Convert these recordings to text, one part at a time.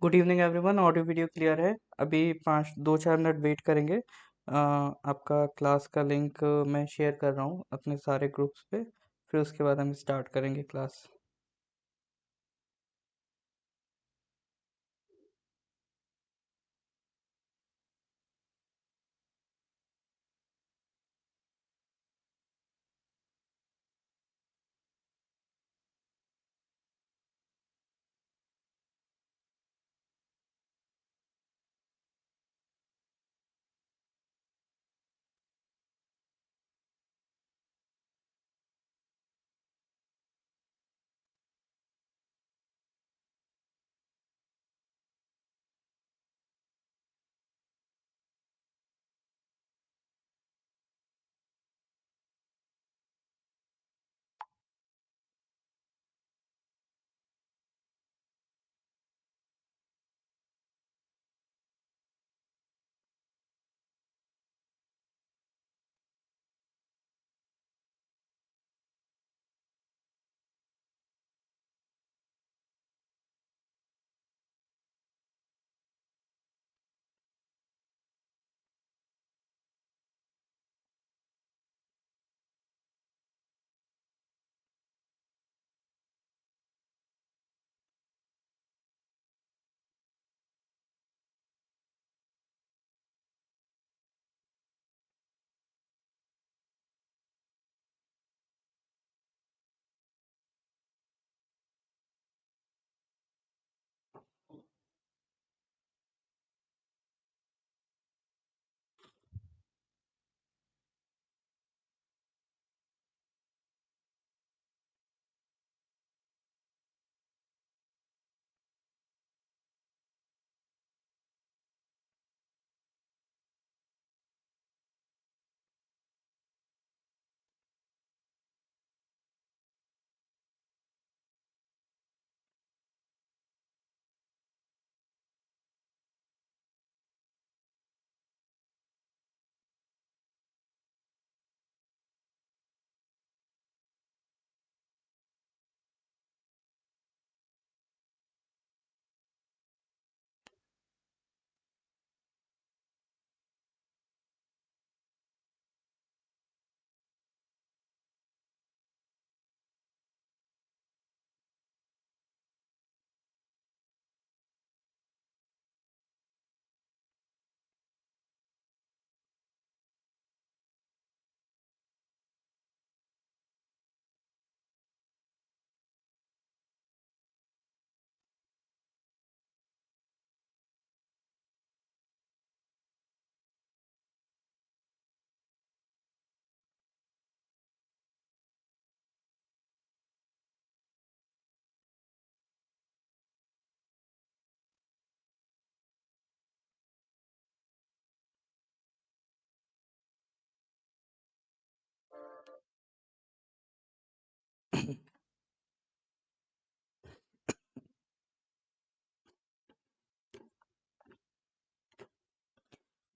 Good evening everyone. Audio video clear है। अभी 5-2-4 minute wait करेंगे। आपका क्लास का लिंक मैं शेयर कर रहा हूँ अपने सारे ग्रुप्स पे। फिर उसके बाद हम स्टार्ट करेंगे class.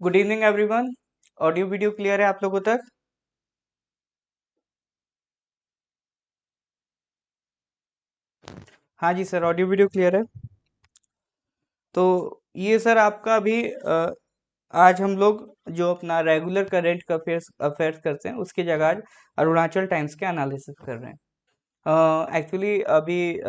Good evening everyone. Audio video clear है आप लोगों तक? हाँ जी सर, ऑडियो वीडियो क्लियर है। तो ये सर आपका अभी आज हम लोग जो अपना रेगुलर करेंट अफेयर्स अफेयर्स करते हैं उसकी जगह आज अरुणाचल टाइम्स के एनालिसिस कर रहे हैं। एक्चुअली अभी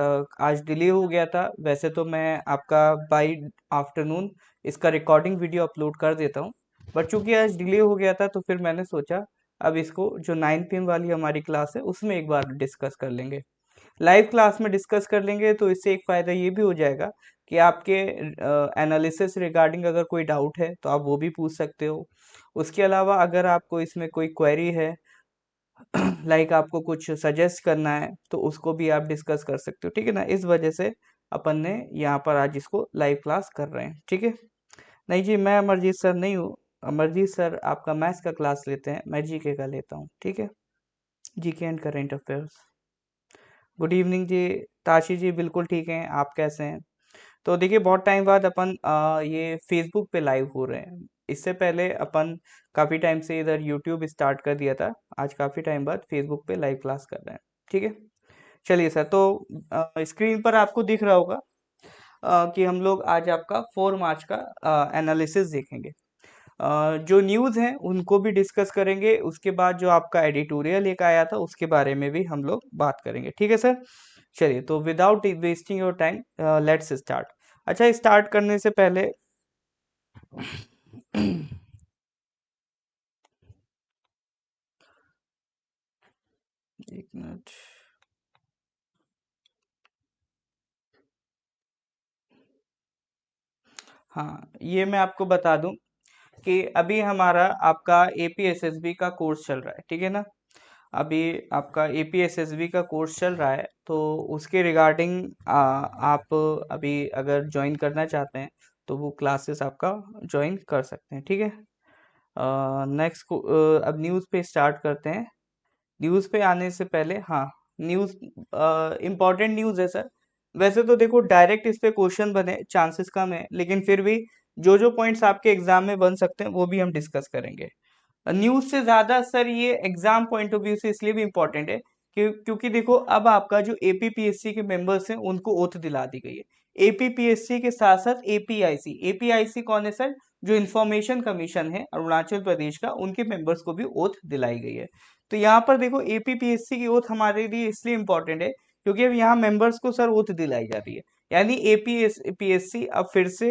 आज डिले हो गया था। वैसे तो मैं आपका बाई आफ्टरनून इसका रिकॉर्डिंग वीडियो अपलोड कर देता हूँ, बट चूंकि आज डिले हो गया था तो फिर मैंने सोचा अब इसको जो 9 PM वाली हमारी क्लास है उसमें एक बार डिस्कस कर लेंगे। लाइव क्लास में डिस्कस कर लेंगे तो इससे एक फ़ायदा ये भी हो जाएगा कि आपके एनालिसिस रिगार्डिंग अगर कोई डाउट है तो आप वो भी पूछ सकते हो। उसके अलावा अगर आपको इसमें कोई क्वेरी है लाइक आपको कुछ सजेस्ट करना है तो उसको भी आप डिस्कस कर सकते हो। ठीक है ना, इस वजह से अपन ने यहाँ पर आज इसको लाइव क्लास कर रहे हैं। ठीक है। नहीं जी, मैं अमरजीत सर नहीं हूँ। अमरजीत सर आपका मैथ्स का क्लास लेते हैं, मैं जीके का लेता हूँ। ठीक है, GK and current affairs. Good evening जी। ताशी जी बिल्कुल ठीक हैं, आप कैसे हैं? तो देखिए बहुत टाइम बाद अपन ये फेसबुक पे लाइव हो रहे हैं। इससे पहले अपन काफ़ी टाइम से इधर यूट्यूब स्टार्ट कर दिया था। आज काफ़ी टाइम बाद फेसबुक पे लाइव क्लास कर रहे हैं। ठीक है, चलिए सर। तो स्क्रीन पर आपको दिख रहा होगा कि हम लोग आज आपका 4 मार्च का एनालिसिस देखेंगे। जो न्यूज़ हैं उनको भी डिस्कस करेंगे, उसके बाद जो आपका एडिटोरियल एक आया था उसके बारे में भी हम लोग बात करेंगे। ठीक है सर, चलिए तो without wasting your time let's start. अच्छा, स्टार्ट करने से पहले एक मिनट। हाँ, ये मैं आपको बता दूं कि अभी हमारा आपका एपीएसएसबी का कोर्स चल रहा है, ठीक है ना। अभी आपका एपीएसएसबी का कोर्स चल रहा है, तो उसके रिगार्डिंग आप अभी अगर ज्वाइन करना चाहते हैं तो वो क्लासेस आपका ज्वाइन कर सकते हैं, ठीक है। नेक्स्ट अब न्यूज़ पे स्टार्ट करते हैं। न्यूज़ पे आने से पहले, हाँ, न्यूज़ इम्पोर्टेंट न्यूज़ है सर। वैसे तो देखो डायरेक्ट इस पे क्वेश्चन बने चांसेस कम है, लेकिन फिर भी जो जो पॉइंट्स आपके एग्जाम में बन सकते हैं वो भी हम डिस्कस करेंगे। न्यूज से ज्यादा सर ये एग्जाम पॉइंट ऑफ व्यू से इसलिए भी इम्पोर्टेंट है क्योंकि देखो अब आपका जो एपीपीएससी के मेंबर्स हैं उनको ओथ दिला दी गई है। एपीपीएससी के साथ साथ एपीआईसी, एपीआईसी कौन है सर? जो इंफॉर्मेशन कमीशन है अरुणाचल प्रदेश का, उनके मेंबर्स को भी ओथ दिलाई गई है। तो यहाँ पर देखो एपीपीएससी की ओथ हमारे लिए इसलिए इम्पोर्टेंट है क्योंकि अब यहाँ मेंबर्स को सर ओथ दिलाई जा रही है। यानी एपीएससी अब फिर से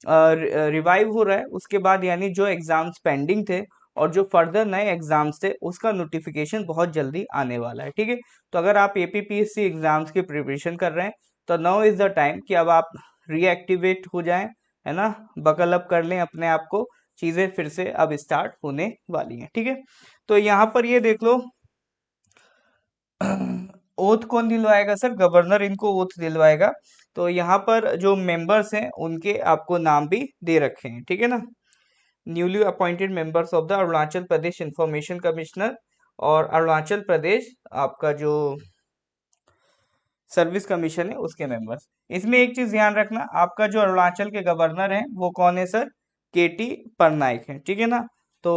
रिवाइव हो रहा है। उसके बाद यानी जो एग्जाम्स पेंडिंग थे और जो फर्दर नए एग्जाम्स थे उसका नोटिफिकेशन बहुत जल्दी आने वाला है, ठीक है। तो अगर आप एपीपीएससी एग्जाम्स की प्रिपरेशन कर रहे हैं तो नाउ इज द टाइम कि अब आप रीएक्टिवेट हो जाएं, है ना, बकल अप कर लें अपने आप को। चीजें फिर से अब स्टार्ट होने वाली हैं, ठीक है। तो यहाँ पर ये देख लो, ओथ कौन दिलवाएगा सर? गवर्नर इनको ओथ दिलवाएगा। तो यहाँ पर जो मेंबर्स हैं उनके आपको नाम भी दे रखे हैं, ठीक है ना। Newly appointed members of the Arunachal Pradesh information commissioner और अरुणाचल प्रदेश आपका जो सर्विस कमीशन है उसके मेंबर्स। इसमें एक चीज ध्यान रखना, आपका जो अरुणाचल के गवर्नर हैं वो कौन है सर? केटी पटनायक है, ठीक है ना। तो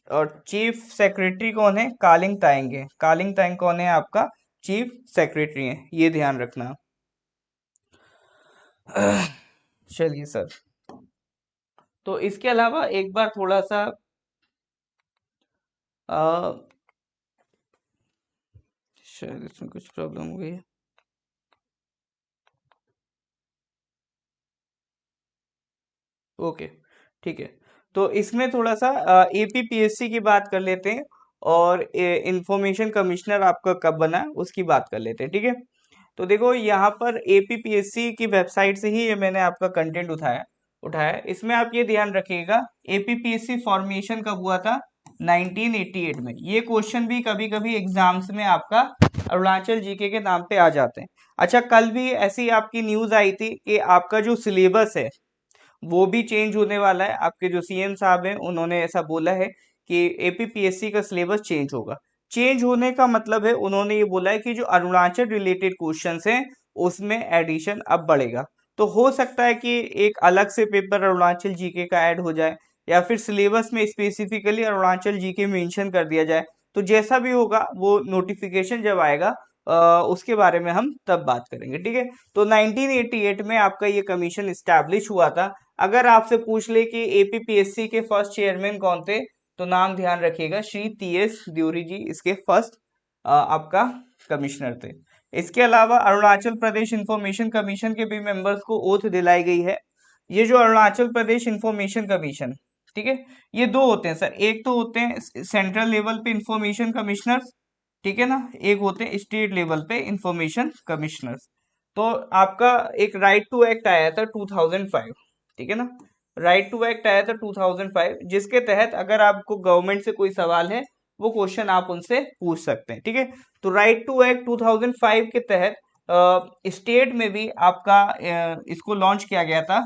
और चीफ सेक्रेटरी कौन है? कालिंग तायंग है। कालिंग तायंग कौन है? आपका चीफ सेक्रेटरी है, ये ध्यान रखना। चलिए सर, तो इसके अलावा एक बार थोड़ा सा शायद इसमें कुछ प्रॉब्लम हो गई है। ओके, ठीक है। तो इसमें थोड़ा सा एपीपीएससी की बात कर लेते हैं और इंफॉर्मेशन कमिश्नर आपका कब बना है उसकी बात कर लेते हैं, ठीक है। तो देखो यहाँ पर एपीपीएससी की वेबसाइट से ही ये मैंने आपका कंटेंट उठाया उठाया है। इसमें आप ये ध्यान रखिएगा, एपीपीएससी फॉर्मेशन कब हुआ था? 1988 में। ये क्वेश्चन भी कभी कभी एग्जाम्स में आपका अरुणाचल जीके के नाम पे आ जाते हैं। अच्छा, कल भी ऐसी आपकी न्यूज आई थी कि आपका जो सिलेबस है वो भी चेंज होने वाला है। आपके जो सीएम साहब हैं उन्होंने ऐसा बोला है कि एपीपीएससी का सिलेबस चेंज होगा। चेंज होने का मतलब है उन्होंने ये बोला है कि जो अरुणाचल रिलेटेड क्वेश्चंस हैं उसमें एडिशन अब बढ़ेगा। तो हो सकता है कि एक अलग से पेपर अरुणाचल जीके का ऐड हो जाए या फिर सिलेबस में स्पेसिफिकली अरुणाचल जीके मेंशन कर दिया जाए। तो जैसा भी होगा वो नोटिफिकेशन जब आएगा उसके बारे में हम तब बात करेंगे, ठीक है। तो 1988 में आपका ये कमीशन इस्टेब्लिश हुआ था। अगर आपसे पूछ ले कि एपीपीएससी के फर्स्ट चेयरमैन कौन थे, तो नाम ध्यान रखिएगा, श्री टीएस द्योरी जी इसके फर्स्ट आपका कमिश्नर थे। इसके अलावा अरुणाचल प्रदेश इंफॉर्मेशन कमीशन के भी मेंबर्स को ओथ दिलाई गई है। ये जो अरुणाचल प्रदेश इंफॉर्मेशन कमीशन, ठीक है, ये दो होते हैं सर। एक तो होते हैं सेंट्रल लेवल पे इंफॉर्मेशन कमिश्नर्स, ठीक है ना। एक होते हैं स्टेट लेवल पे इंफॉर्मेशन कमिश्नर्स। तो आपका एक राइट टू एक्ट आया था 2005, ठीक है ना। राइट टू एक्ट आया था 2005, जिसके तहत अगर आपको गवर्नमेंट से कोई सवाल है वो क्वेश्चन आप उनसे पूछ सकते हैं, ठीक है। तो राइट टू एक्ट 2005 के तहत स्टेट में भी आपका इसको लॉन्च किया गया था,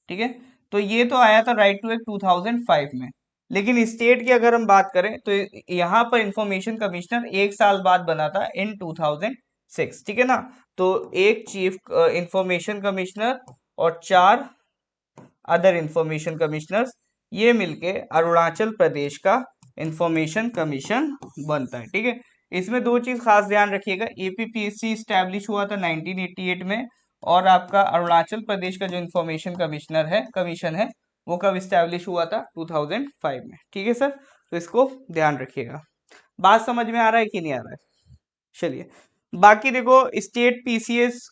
ठीक है। तो ये तो आया था राइट टू एक्ट 2005 में। लेकिन स्टेट की अगर हम बात करें तो यहाँ पर इंफॉर्मेशन कमिश्नर 1 साल बाद बना था इन 2006, ठीक है ना। तो एक चीफ इंफॉर्मेशन कमिश्नर और 4 अदर इंफॉर्मेशन कमिश्नर्स, ये मिलके अरुणाचल प्रदेश का इंफॉर्मेशन कमीशन बनता है, ठीक है। इसमें दो चीज खास ध्यान रखिएगा, एपीपीएससी स्टैब्लिश हुआ था 1988 में और आपका अरुणाचल प्रदेश का जो इंफॉर्मेशन कमीशन है वो कब इस्टेब्लिश हुआ था? 2005 में। ठीक है सर, तो इसको ध्यान रखिएगा। बात समझ में आ रहा है कि नहीं आ रहा है? चलिए, बाकी देखो, स्टेट पीसीएस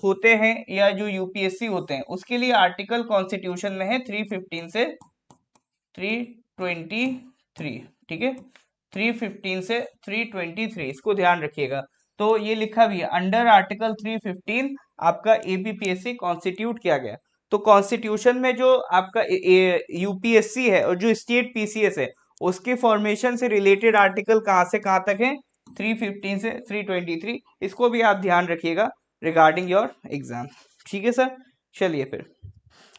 होते हैं या जो यूपीएससी होते हैं उसके लिए आर्टिकल कॉन्स्टिट्यूशन में है 315 से 323। ठीक है, 315 से 323, इसको ध्यान रखिएगा। तो ये लिखा भी है अंडर आर्टिकल 315 आपका एबीपीएससी कॉन्स्टिट्यूट किया गया। तो कॉन्स्टिट्यूशन में जो आपका यूपीएससी है और जो स्टेट पीसीएस है उसके फॉर्मेशन से रिलेटेड आर्टिकल कहाँ से कहाँ तक है? 315 से 323। इसको भी आप ध्यान रखिएगा रिगार्डिंग योर एग्जाम। ठीक है सर, चलिए फिर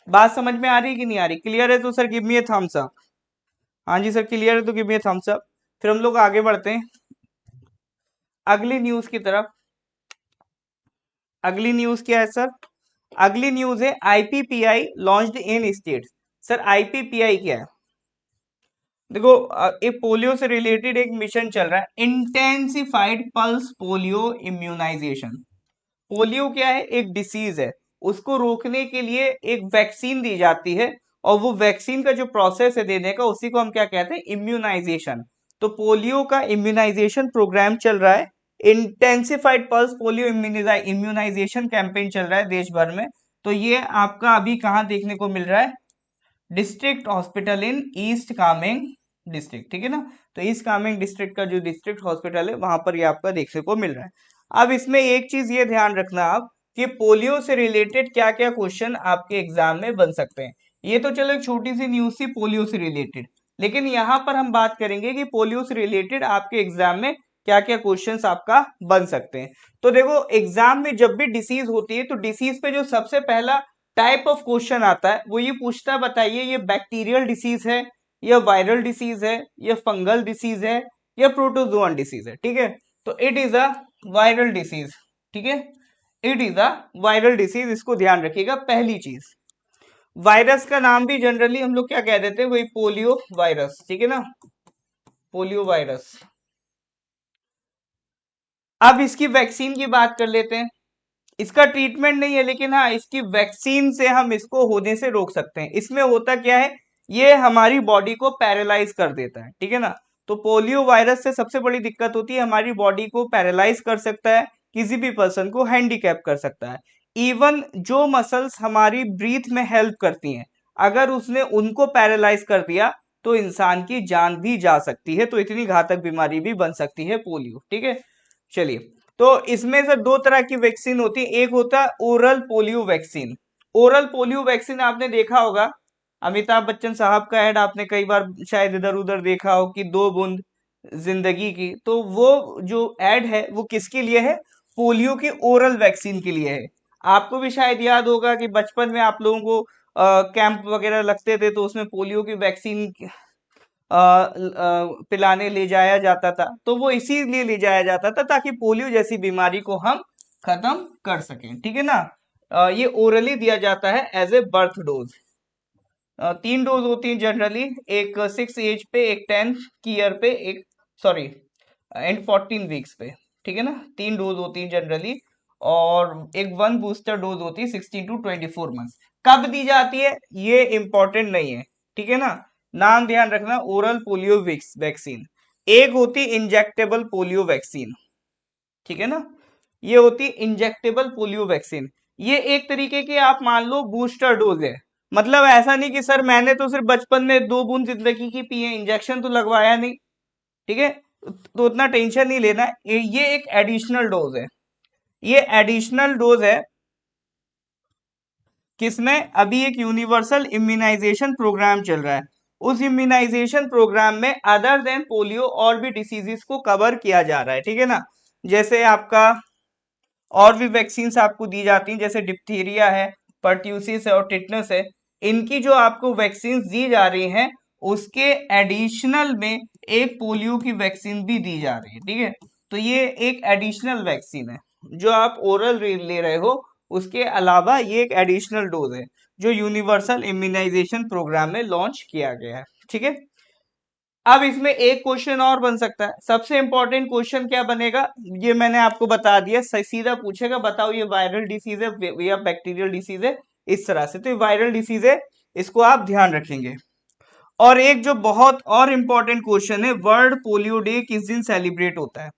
बात समझ में आ रही है कि नहीं आ रही? क्लियर है तो सर गिव मी ए थम्स अप। हाँ जी सर क्लियर है तो गिव मी ए थम्स अप। फिर हम लोग आगे बढ़ते हैं अगली न्यूज की तरफ। अगली न्यूज क्या है सर? अगली न्यूज है आईपीपीआई लॉन्च्ड इन स्टेट्स। सर आईपीपीआई क्या है? देखो, एक पोलियो से रिलेटेड एक मिशन चल रहा है, intensified pulse polio immunization. Polio क्या है? एक डिसीज है, उसको रोकने के लिए एक वैक्सीन दी जाती है, और वो वैक्सीन का जो प्रोसेस है देने का उसी को हम क्या कहते हैं? इम्यूनाइजेशन। तो पोलियो का इम्यूनाइजेशन प्रोग्राम चल रहा है, intensified pulse polio immunization campaign चल रहा है देश भर में। तो ये आपका अभी कहाँ देखने को मिल रहा है? District hospital in east Kameng district. ठीक है ना, तो ईस्ट कामेंग डिस्ट्रिक्ट का जो डिस्ट्रिक्ट हॉस्पिटल है वहां पर ये आपका देखने को मिल रहा है। अब इसमें एक चीज ये ध्यान रखना आप कि पोलियो से रिलेटेड क्या क्या क्वेश्चन आपके एग्जाम में बन सकते हैं। ये तो चलो एक छोटी सी न्यूज थी पोलियो से रिलेटेड, लेकिन यहाँ पर हम बात करेंगे कि पोलियो से रिलेटेड आपके एग्जाम में क्या क्या क्वेश्चंस आपका बन सकते हैं। तो देखो, एग्जाम में जब भी डिसीज होती है तो डिसीज पे जो सबसे पहला टाइप ऑफ क्वेश्चन आता है वो ये पूछता है, बताइए ये बैक्टीरियल डिसीज है या वायरल डिसीज है या फंगल डिसीज है या प्रोटोजोअन डिसीज है। ठीक है, तो it is a viral disease. ठीक है, it is a viral disease, इसको ध्यान रखिएगा। पहली चीज, वायरस का नाम भी जनरली हम लोग क्या कह देते हैं? वही पोलियो वायरस। ठीक है ना, पोलियो वायरस। अब इसकी वैक्सीन की बात कर लेते हैं। इसका ट्रीटमेंट नहीं है, लेकिन हाँ इसकी वैक्सीन से हम इसको होने से रोक सकते हैं। इसमें होता क्या है? ये हमारी बॉडी को पैरालाइज कर देता है। ठीक है ना, तो पोलियो वायरस से सबसे बड़ी दिक्कत होती है हमारी बॉडी को पैरालाइज कर सकता है, किसी भी पर्सन को हैंडीकैप कर सकता है। इवन जो मसल्स हमारी ब्रीथ में हेल्प करती हैं, अगर उसने उनको पैरालाइज कर दिया तो इंसान की जान भी जा सकती है। तो इतनी घातक बीमारी भी बन सकती है पोलियो। ठीक है, चलिए, तो इसमें से दो तरह की वैक्सीन होती है। एक होता है oral polio vaccine. Oral polio vaccine आपने देखा होगा, अमिताभ बच्चन साहब का ऐड आपने कई बार शायद इधर उधर देखा हो कि 2 बूंद जिंदगी की। तो वो जो ऐड है वो किसके लिए है? पोलियो की ओरल वैक्सीन के लिए है। आपको भी शायद याद होगा कि बचपन में आप लोगों को कैंप वगैरह लगते थे तो उसमें पोलियो की वैक्सीन पिलाने ले जाया जाता था। तो वो इसीलिए ले जाया जाता था ताकि पोलियो जैसी बीमारी को हम खत्म कर सकें। ठीक है ना, ये ओरली दिया जाता है as a birth dose. 3 dose होती है जनरली, एक 6 एज पे, एक 10 ईयर पे, एक सॉरी एंड 14 वीक्स पे। ठीक है ना, 3 डोज होती है जनरली, और एक 1 बूस्टर डोज होती है 16 to 24 मंथ। कब दी जाती है ये इंपॉर्टेंट नहीं है। ठीक है ना, नाम ध्यान रखना, ओरल पोलियो वैक्सीन। एक होती इंजेक्टेबल पोलियो वैक्सीन। ठीक है ना, ये होती इंजेक्टेबल पोलियो वैक्सीन। ये एक तरीके के आप मान लो बूस्टर डोज है। मतलब ऐसा नहीं कि सर मैंने तो सिर्फ बचपन में 2 बूंद जिंदगी की पी है, इंजेक्शन तो लगवाया नहीं। ठीक है, तो उतना टेंशन नहीं लेना। ये एक एडिशनल डोज है, ये एडिशनल डोज है किसमें? अभी एक यूनिवर्सल इम्यूनाइजेशन प्रोग्राम चल रहा है, उस इम्यूनाइजेशन प्रोग्राम में अदर देन पोलियो और भी डिसीजेस को कवर किया जा रहा है। ठीक है ना, जैसे आपका और भी वैक्सीन आपको दी जाती हैं, जैसे डिप्थीरिया है, पर्ट्यूसिस है और टिटनस है। इनकी जो आपको वैक्सीन दी जा रही हैं उसके एडिशनल में एक पोलियो की वैक्सीन भी दी जा रही है। ठीक है, तो ये एक एडिशनल वैक्सीन है जो आप ओरल ले रहे हो, उसके अलावा ये एक एडिशनल डोज है जो यूनिवर्सल इम्यूनाइजेशन प्रोग्राम में लॉन्च किया गया है। ठीक है, अब इसमें एक क्वेश्चन और बन सकता है, सबसे इंपॉर्टेंट क्वेश्चन क्या बनेगा, ये मैंने आपको बता दिया, सीधा पूछेगा बताओ ये वायरल डिसीज है या बैक्टीरियल डिसीज है, इस तरह से। तो ये वायरल डिसीज है, इसको आप ध्यान रखेंगे। और एक जो बहुत और इंपॉर्टेंट क्वेश्चन है, वर्ल्ड पोलियो डे किस दिन सेलिब्रेट होता है।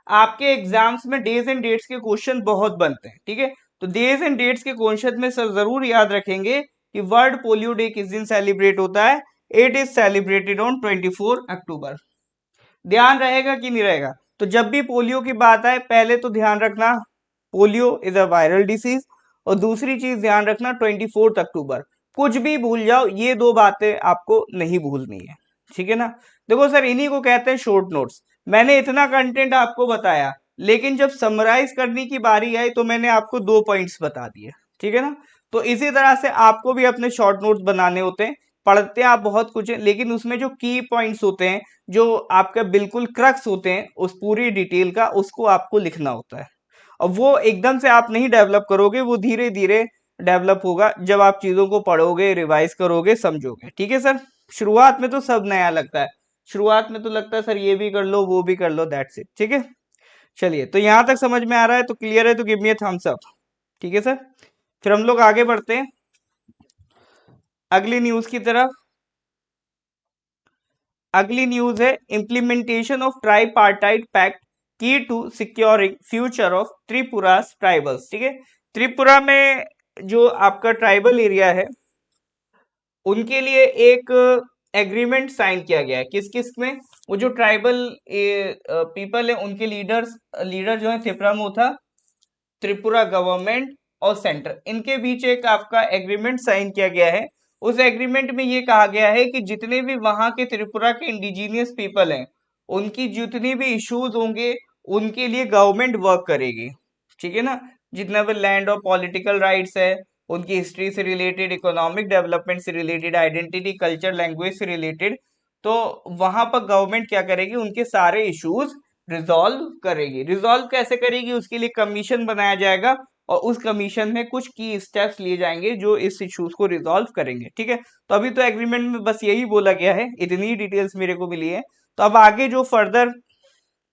आपके एग्जाम्स में डेज एंड डेट्स के क्वेश्चन बहुत बनते हैं, ठीक है। तो डेज एंड डेट्स के क्वेश्चन में सर जरूर याद रखेंगे कि वर्ल्ड पोलियो डे किस दिन सेलिब्रेट होता है। इट इज सेलिब्रेटेड ऑन 24 अक्टूबर। ध्यान रहेगा कि नहीं रहेगा। तो जब भी पोलियो की बात आए पहले तो ध्यान रखना polio is a viral disease, और दूसरी चीज ध्यान रखना 24 अक्टूबर। कुछ भी भूल जाओ, ये दो बातें आपको नहीं भूलनी है, ठीक है ना। देखो सर, इन्हीं को कहते हैं शॉर्ट नोट्स। मैंने इतना कंटेंट आपको बताया, लेकिन जब समराइज करने की बारी आई तो मैंने आपको 2 पॉइंट्स बता दिए, ठीक है ना। तो इसी तरह से आपको भी अपने शॉर्ट नोट्स बनाने होते हैं। पढ़ते हैं आप बहुत कुछ है, लेकिन उसमें जो की पॉइंट्स होते हैं, जो आपका बिल्कुल क्रक्स होते हैं उस पूरी डिटेल का, उसको आपको लिखना होता है। और वो एकदम से आप नहीं डेवलप करोगे, वो धीरे धीरे डेवलप होगा जब आप चीजों को पढ़ोगे, रिवाइज करोगे, समझोगे, ठीक है सर। शुरुआत में तो सब नया लगता है, शुरुआत में तो लगता है सर ये भी कर लो वो भी कर लो, दैट्स इट, ठीक है। चलिए, तो यहां तक समझ में आ रहा है तो क्लियर है, तो give me a thumbs up, ठीक है सर। फिर हम लोग आगे बढ़ते हैं अगली न्यूज की तरफ। अगली न्यूज है implementation of tripartite pact key to securing future of Tripura tribals, ठीक है। त्रिपुरा में जो आपका ट्राइबल एरिया है उनके लिए एक एग्रीमेंट साइन किया गया है। किस किस में, वो जो ट्राइबल पीपल है उनके लीडर जो है त्रिपुरा में था, त्रिपुरा गवर्नमेंट और सेंटर, इनके बीच एक आपका एग्रीमेंट साइन किया गया है। उस एग्रीमेंट में ये कहा गया है कि जितने भी वहां के त्रिपुरा के इंडिजीनियस पीपल हैं, उनकी जितनी भी इश्यूज होंगे उनके लिए गवर्नमेंट वर्क करेगी, ठीक है ना। जितना भी लैंड और पॉलिटिकल राइट्स है, उनकी हिस्ट्री से रिलेटेड, इकोनॉमिक डेवलपमेंट से रिलेटेड, आइडेंटिटी, कल्चर, लैंग्वेज से रिलेटेड, तो वहां पर गवर्नमेंट क्या करेगी, उनके सारे इश्यूज रिजॉल्व करेगी। रिजॉल्व कैसे करेगी, उसके लिए कमीशन बनाया जाएगा, और उस कमीशन में कुछ की स्टेप्स लिए जाएंगे जो इस इश्यूज को रिजॉल्व करेंगे, ठीक है। तो अभी तो एग्रीमेंट में बस यही बोला गया है, इतनी डिटेल्स मेरे को मिली है। तो अब आगे जो फर्दर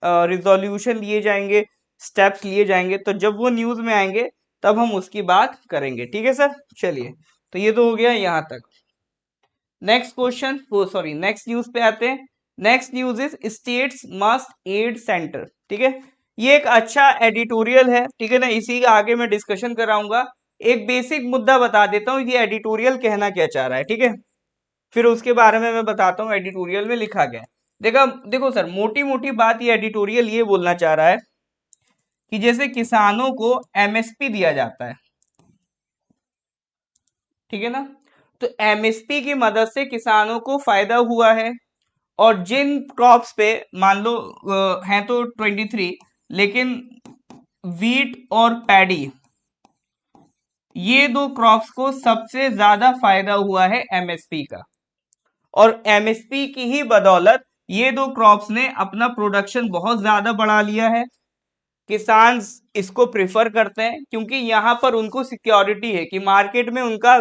रिजोल्यूशन लिए जाएंगे, स्टेप्स लिए जाएंगे, तो जब वो न्यूज में आएंगे तब हम उसकी बात करेंगे, ठीक है सर। चलिए, तो ये तो हो गया यहां तक। नेक्स्ट क्वेश्चन, वो सॉरी नेक्स्ट न्यूज पे आते हैं। Next news is states must aid centre, ठीक है। ये एक अच्छा एडिटोरियल है, ठीक है ना, इसी का आगे मैं डिस्कशन कराऊंगा। एक बेसिक मुद्दा बता देता हूँ, ये एडिटोरियल कहना क्या चाह रहा है, ठीक है। फिर उसके बारे में मैं बताता हूँ एडिटोरियल में लिखा गया है। देखो देखो सर, मोटी मोटी बात ये एडिटोरियल ये बोलना चाह रहा है कि जैसे किसानों को एमएसपी दिया जाता है, ठीक है ना। तो एमएसपी की मदद से किसानों को फायदा हुआ है, और जिन क्रॉप्स पे मान लो हैं तो 23, लेकिन वीट और पैडी, ये दो क्रॉप्स को सबसे ज्यादा फायदा हुआ है एमएसपी का। और एमएसपी की ही बदौलत ये दो क्रॉप्स ने अपना प्रोडक्शन बहुत ज्यादा बढ़ा लिया है। किसान इसको प्रेफर करते हैं क्योंकि यहाँ पर उनको सिक्योरिटी है कि मार्केट में उनका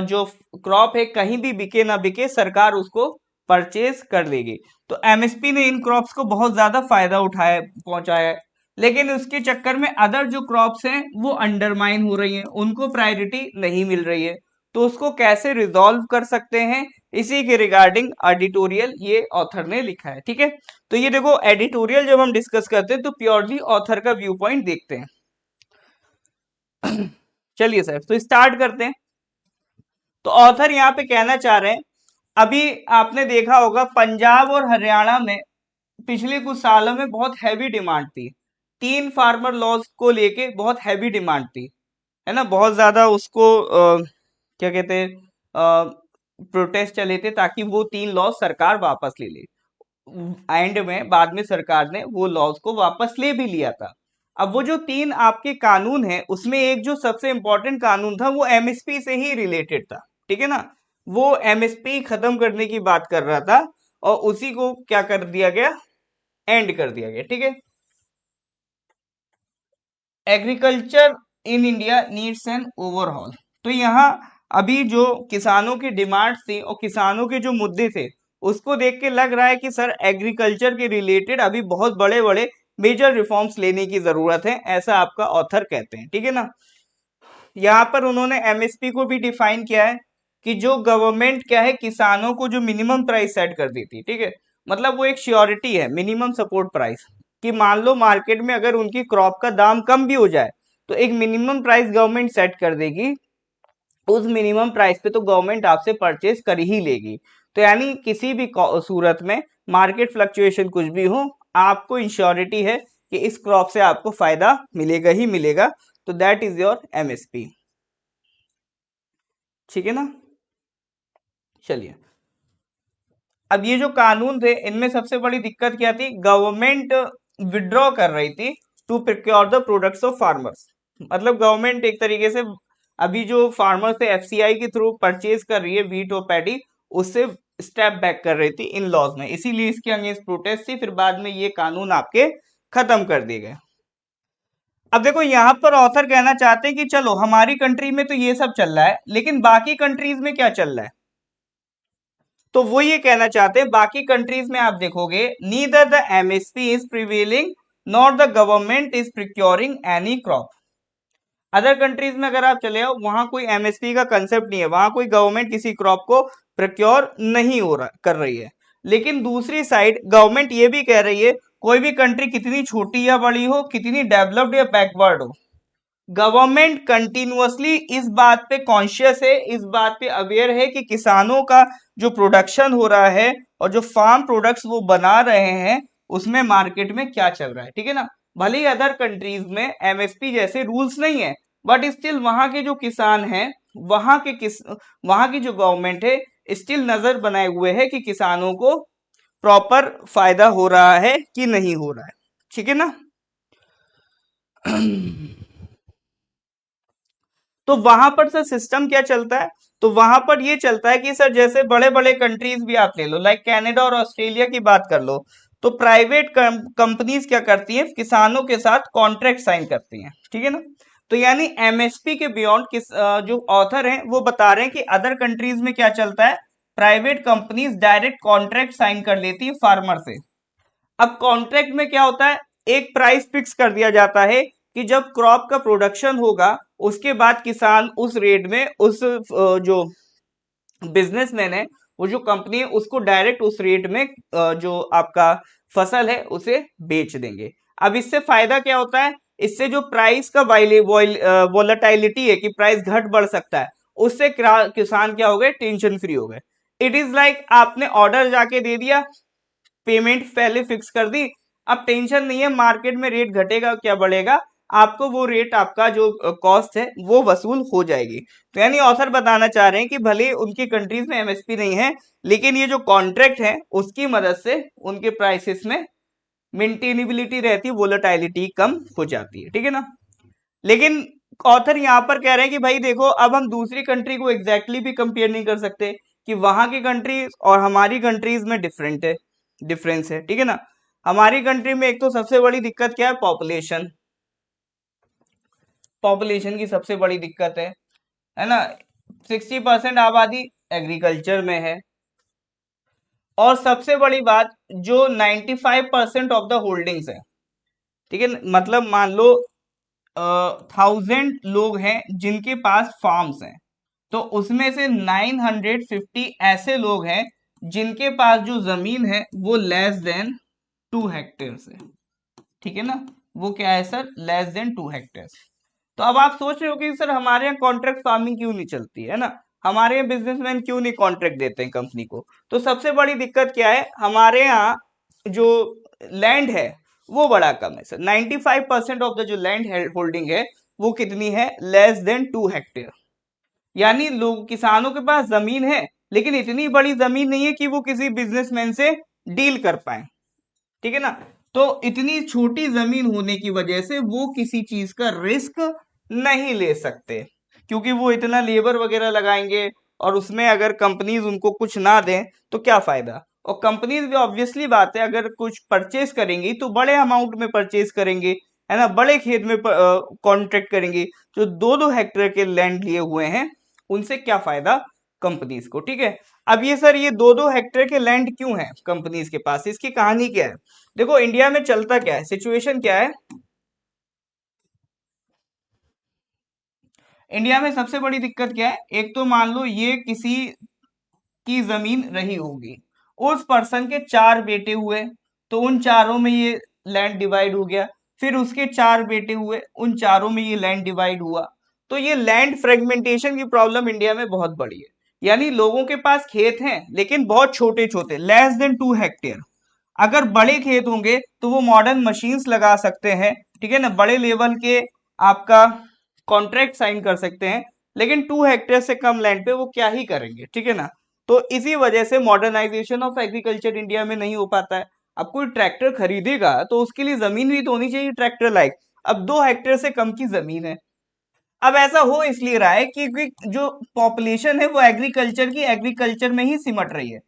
जो क्रॉप है कहीं भी बिके ना बिके, सरकार उसको परचेज कर लेगी। तो एमएसपी ने इन क्रॉप्स को बहुत ज्यादा फायदा उठाया पहुंचाया है। लेकिन उसके चक्कर में अदर जो क्रॉप्स हैं वो अंडरमाइन हो रही हैं, उनको प्रायोरिटी नहीं मिल रही है। तो उसको कैसे रिजॉल्व कर सकते हैं, इसी के रिगार्डिंग एडिटोरियल ये ऑथर ने लिखा है, ठीक है। तो ये देखो, एडिटोरियल जब हम डिस्कस करते हैं तो प्योरली ऑथर का व्यू पॉइंट देखते हैं। चलिए सर, तो स्टार्ट करते हैं। तो ऑथर यहाँ पे कहना चाह रहे हैं, अभी आपने देखा होगा पंजाब और हरियाणा में पिछले कुछ सालों में बहुत हैवी डिमांड थी, तीन फार्मर लॉज को लेके बहुत हैवी डिमांड थी, है ना। बहुत ज्यादा उसको क्या कहते हैं, प्रोटेस्ट चले थे ताकि वो तीन लॉज सरकार वापस ले ले। एंड में बाद में सरकार ने वो लॉज को वापस ले भी लिया था। अब वो जो तीन आपके कानून है उसमें एक जो सबसे इंपॉर्टेंट कानून था वो एमएसपी से ही रिलेटेड था, ठीक है ना। वो एमएसपी खत्म करने की बात कर रहा था, और उसी को क्या कर दिया गया, एंड कर दिया गया, ठीक है। Agriculture in India needs an overhaul. तो यहाँ अभी जो किसानों की डिमांड थी और किसानों के जो मुद्दे थे उसको देख के लग रहा है कि सर एग्रीकल्चर के रिलेटेड अभी बहुत बड़े बड़े मेजर रिफॉर्म्स लेने की जरूरत है, ऐसा आपका ऑथर कहते हैं। ठीक है ना। यहाँ पर उन्होंने एमएसपी को भी डिफाइन किया है कि जो गवर्नमेंट क्या है किसानों को जो मिनिमम प्राइस सेट कर देती है, ठीक है, मतलब वो एक श्योरिटी है, मिनिमम सपोर्ट प्राइस, कि मान लो मार्केट में अगर उनकी क्रॉप का दाम कम भी हो जाए तो एक मिनिमम प्राइस गवर्नमेंट सेट कर देगी, उस मिनिमम प्राइस पे तो गवर्नमेंट आपसे परचेज कर ही लेगी। तो यानी किसी भी सूरत में मार्केट फ्लक्चुएशन कुछ भी हो, आपको इंश्योरिटी है कि इस क्रॉप से आपको फायदा मिलेगा ही मिलेगा। तो दैट इज योर एमएसपी। ठीक है ना। चलिए, अब ये जो कानून थे इनमें सबसे बड़ी दिक्कत क्या थी, गवर्नमेंट विड्रॉ कर रही थी to procure the products of farmers. मतलब गवर्नमेंट एक तरीके से अभी जो फार्मर्स से एफसीआई के थ्रू परचेज कर रही है व्हीट और पैडी, उससे स्टेप बैक कर रही थी इन लॉज में, इसीलिए इसके अगेंस्ट प्रोटेस्ट थी। फिर बाद में ये कानून आपके खत्म कर दिए गए। अब देखो यहाँ पर ऑथर कहना चाहते हैं कि चलो हमारी कंट्री में तो ये सब चल रहा है, लेकिन बाकी कंट्रीज में क्या चल रहा है। तो वो ये कहना चाहते हैं बाकी कंट्रीज में आप देखोगे, neither the MSP is prevailing not the government is procuring any crop. Other countries में अगर आप चले आओ, वहां कोई एमएसपी का कंसेप्ट नहीं है, वहां कोई गवर्नमेंट किसी क्रॉप को प्रिक्योर नहीं हो रहा कर रही है। लेकिन दूसरी साइड गवर्नमेंट ये भी कह रही है, कोई भी कंट्री कितनी छोटी या बड़ी हो, कितनी डेवलप्ड या बैकवर्ड हो, गवर्नमेंट कंटिन्यूअसली इस बात पे कॉन्शियस है, इस बात पे अवेयर है कि किसानों का जो प्रोडक्शन हो रहा है और जो फार्म प्रोडक्ट्स वो बना रहे हैं उसमें मार्केट में क्या चल रहा है। ठीक है ना। भले ही अदर कंट्रीज में एमएसपी जैसे रूल्स नहीं है, बट स्टिल वहां के जो किसान हैं, वहां की जो गवर्नमेंट है स्टिल नजर बनाए हुए है कि किसानों को प्रॉपर फायदा हो रहा है कि नहीं हो रहा है। ठीक है ना। तो वहां पर सर सिस्टम क्या चलता है, तो वहां पर ये चलता है कि सर जैसे बड़े बड़े कंट्रीज भी आप ले लो, लाइक कनाडा और ऑस्ट्रेलिया की बात कर लो, तो प्राइवेट कंपनीज क्या करती हैं, किसानों के साथ कॉन्ट्रैक्ट साइन करती हैं। ठीक है ना। तो यानी एमएसपी के बियॉन्ड जो ऑथर हैं वो बता रहे हैं कि अदर कंट्रीज में क्या चलता है, private companies direct contract sign कर लेती है फार्मर से। अब कॉन्ट्रैक्ट में क्या होता है, एक प्राइस फिक्स कर दिया जाता है कि जब क्रॉप का प्रोडक्शन होगा उसके बाद किसान उस रेट में उस जो बिजनेसमैन है, वो जो कंपनी है, उसको डायरेक्ट उस रेट में जो आपका फसल है उसे बेच देंगे। अब इससे फायदा क्या होता है, इससे जो प्राइस का वॉलेटाइलिटी है कि प्राइस घट बढ़ सकता है, उससे किसान क्या हो गए, टेंशन फ्री हो गए। इट इज लाइक आपने ऑर्डर जाके दे दिया, पेमेंट पहले फिक्स कर दी, अब टेंशन नहीं है मार्केट में रेट घटेगा क्या बढ़ेगा, आपको वो रेट आपका जो कॉस्ट है वो वसूल हो जाएगी। तो यानी ऑथर बताना चाह रहे हैं कि भले उनकी कंट्रीज में एमएसपी नहीं है, लेकिन ये जो कॉन्ट्रैक्ट है उसकी मदद से उनके प्राइसेस में मेंटेनेबिलिटी रहती है, वोलेटाइलिटी कम हो जाती है। ठीक है ना। लेकिन ऑथर यहाँ पर कह रहे हैं कि भाई देखो, अब हम दूसरी कंट्री को एग्जैक्टली भी कंपेयर नहीं कर सकते कि वहां की कंट्रीज और हमारी कंट्रीज में डिफरेंस है। ठीक है ना। हमारी कंट्री में एक तो सबसे बड़ी दिक्कत क्या है, पॉपुलेशन। पॉपुलेशन की सबसे बड़ी दिक्कत है ना। 60% आबादी एग्रीकल्चर में है, और सबसे बड़ी बात जो 95% ऑफ द होल्डिंग्स है। ठीक है, मतलब मान लो 1000 लोग हैं जिनके पास फार्म्स हैं, तो उसमें से 950 ऐसे लोग हैं जिनके पास जो जमीन है वो लेस देन 2 हेक्टेयर है। ठीक है ना। वो क्या है सर, लेस देन 2 हेक्टेयर। तो अब आप सोच रहे हो कि सर हमारे यहाँ कॉन्ट्रैक्ट फार्मिंग क्यों नहीं चलती है ना, हमारे यहाँ बिजनेसमैन क्यों नहीं कॉन्ट्रैक्ट देते हैं कंपनी को। तो सबसे बड़ी दिक्कत क्या है, हमारे यहाँ जो लैंड है वो बड़ा कम है सर। 95% ऑफ द जो लैंड होल्डिंग है वो कितनी है, लेस देन 2 हेक्टेयर। यानी लोग, किसानों के पास जमीन है लेकिन इतनी बड़ी जमीन नहीं है कि वो किसी बिजनेसमैन से डील कर पाए। ठीक है ना। तो इतनी छोटी जमीन होने की वजह से वो किसी चीज का रिस्क नहीं ले सकते, क्योंकि वो इतना लेबर वगैरह लगाएंगे और उसमें अगर कंपनीज उनको कुछ ना दें तो क्या फायदा। और कंपनीज भी ऑब्वियसली बात है, अगर कुछ परचेज करेंगी तो बड़े अमाउंट में परचेज करेंगे, है ना, बड़े खेत में कॉन्ट्रैक्ट करेंगे। जो 2-2 हेक्टेयर के लैंड लिए हुए हैं उनसे क्या फायदा, कंपनीज को, ठीक है। अब ये सर ये 2-2 हेक्टेयर के लैंड क्यों है कंपनीज के पास, इसकी कहानी क्या है? देखो इंडिया में चलता क्या है, सिचुएशन क्या है, इंडिया में सबसे बड़ी दिक्कत क्या है, एक तो मान लो ये किसी की जमीन रही होगी, उस पर्सन के 4 बेटे हुए, तो उन चारों में ये लैंड डिवाइड हो गया, फिर उसके 4 बेटे हुए, उन चारों में ये लैंड डिवाइड हुआ। तो ये लैंड फ्रेगमेंटेशन की प्रॉब्लम इंडिया में बहुत बड़ी है, यानी लोगों के पास खेत हैं लेकिन बहुत छोटे छोटे, लेस देन 2 हेक्टेयर। अगर बड़े खेत होंगे तो वो मॉडर्न मशीन्स लगा सकते हैं, ठीक है ना, बड़े लेवल के आपका कॉन्ट्रैक्ट साइन कर सकते हैं, लेकिन 2 हेक्टेयर से कम लैंड पे वो क्या ही करेंगे, ठीक है ना। तो इसी वजह से मॉडर्नाइजेशन ऑफ एग्रीकल्चर इंडिया में नहीं हो पाता है। अब कोई ट्रैक्टर खरीदेगा तो उसके लिए जमीन भी तो होनी चाहिए ट्रैक्टर लायक, अब 2 हेक्टेयर से कम की जमीन है। अब ऐसा हो इसलिए रहा है क्योंकि जो पॉपुलेशन है वो एग्रीकल्चर में ही सिमट रही है।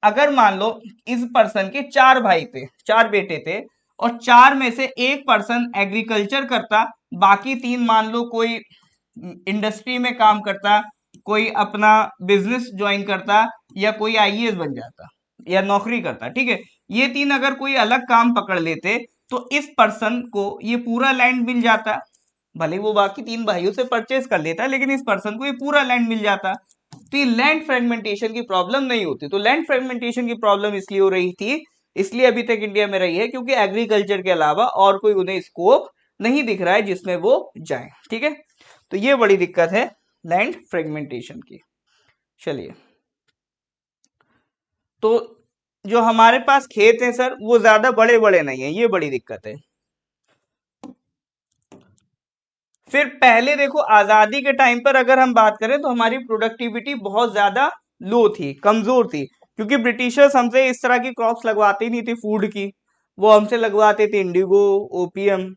अगर मान लो इस पर्सन के 4 भाई थे, 4 बेटे थे, और 4 में से एक पर्सन एग्रीकल्चर करता, बाकी 3 मान लो कोई इंडस्ट्री में काम करता, कोई अपना बिजनेस ज्वाइन करता, या कोई आईएएस बन जाता या नौकरी करता, ठीक है। ये 3 अगर कोई अलग काम पकड़ लेते तो इस पर्सन को ये पूरा लैंड मिल जाता, भले वो बाकी 3 भाइयों से परचेज कर लेता लेकिन इस पर्सन को ये पूरा लैंड मिल जाता, तो ये लैंड फ्रेगमेंटेशन की प्रॉब्लम नहीं होती। तो लैंड फ्रेगमेंटेशन की प्रॉब्लम इसलिए हो रही थी, इसलिए अभी तक इंडिया में रही है, क्योंकि एग्रीकल्चर के अलावा और कोई उन्हें स्कोप नहीं दिख रहा है जिसमें वो जाए, ठीक है। तो ये बड़ी दिक्कत है लैंड फ्रेगमेंटेशन की। चलिए, तो जो हमारे पास खेत हैं सर वो ज्यादा बड़े बड़े नहीं है, ये बड़ी दिक्कत है। फिर पहले देखो आजादी के टाइम पर अगर हम बात करें तो हमारी प्रोडक्टिविटी बहुत ज्यादा लो थी, कमजोर थी, क्योंकि ब्रिटिशर्स हमसे इस तरह की क्रॉप्स लगवाती नहीं थी फूड की, वो हमसे लगवाते थे इंडिगो, ओपीएम,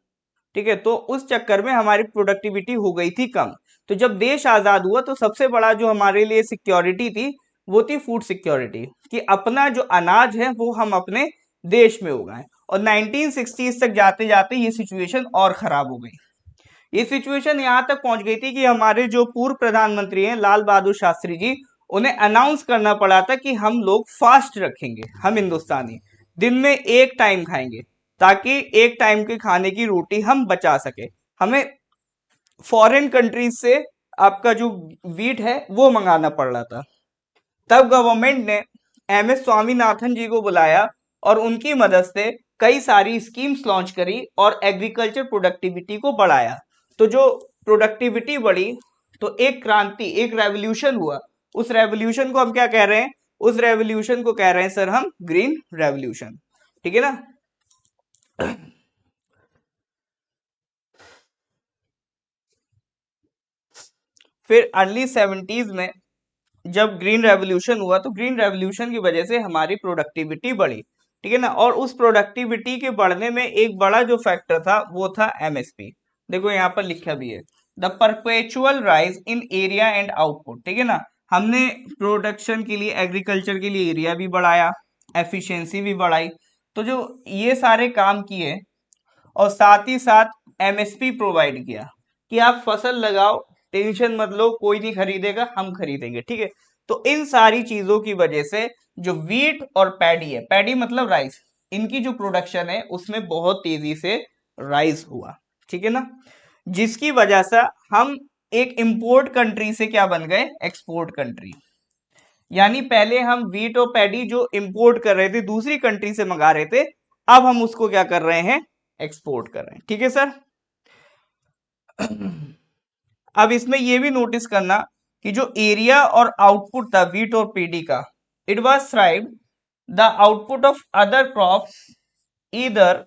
ठीक है। तो उस चक्कर में हमारी प्रोडक्टिविटी हो गई थी कम। तो जब देश आजाद हुआ तो सबसे बड़ा जो हमारे लिए सिक्योरिटी थी वो थी फूड सिक्योरिटी, कि अपना जो अनाज है वो हम अपने देश में उगाएं। और 1960s तक जाते जाते ये सिचुएशन और खराब हो गई। ये सिचुएशन यहां तक पहुंच गई थी कि हमारे जो पूर्व प्रधानमंत्री हैं लाल बहादुर शास्त्री जी, उन्हें अनाउंस करना पड़ा था कि हम लोग फास्ट रखेंगे, हम हिंदुस्तानी दिन में एक टाइम खाएंगे, ताकि एक टाइम के खाने की रोटी हम बचा सके। हमें फॉरेन कंट्रीज से आपका जो वीट है वो मंगाना पड़ रहा था। तब गवर्नमेंट ने एमएस स्वामीनाथन जी को बुलाया और उनकी मदद से कई सारी स्कीम्स लॉन्च करी और एग्रीकल्चर प्रोडक्टिविटी को बढ़ाया। तो जो प्रोडक्टिविटी बढ़ी तो एक क्रांति, एक रेवोल्यूशन हुआ। उस रेवोल्यूशन को हम क्या कह रहे हैं, उस रेवोल्यूशन को कह रहे हैं सर हम ग्रीन रेवोल्यूशन, ठीक है ना। फिर अर्ली 70s में जब ग्रीन रेवोल्यूशन हुआ तो ग्रीन रेवोल्यूशन की वजह से हमारी प्रोडक्टिविटी बढ़ी, ठीक है ना। और उस प्रोडक्टिविटी के बढ़ने में एक बड़ा जो फैक्टर था वो था एमएसपी। देखो यहाँ पर लिखा भी है, the perpetual rise in area and output, ठीक है ना। हमने प्रोडक्शन के लिए, एग्रीकल्चर के लिए एरिया भी बढ़ाया, एफिशिएंसी भी बढ़ाई, तो जो ये सारे काम किए, और साथ ही साथ एमएसपी प्रोवाइड किया कि आप फसल लगाओ, टेंशन मत लो, कोई नहीं खरीदेगा, हम खरीदेंगे, ठीक है। तो इन सारी चीजों की वजह से जो वीट और पैडी है, पैडी मतलब राइस, इनकी जो प्रोडक्शन है उसमें बहुत तेजी से राइज हुआ, ठीक है ना। जिसकी वजह से हम एक इंपोर्ट कंट्री से क्या बन गए, एक्सपोर्ट कंट्री। यानी पहले हम वीट और पैडी जो इंपोर्ट कर रहे थे, दूसरी कंट्री से मंगा रहे थे, अब हम उसको क्या कर रहे हैं, एक्सपोर्ट कर रहे हैं, ठीक है सर। अब इसमें यह भी नोटिस करना कि जो एरिया और आउटपुट था वीट और पीडी का, it was thrive, the output of other crops either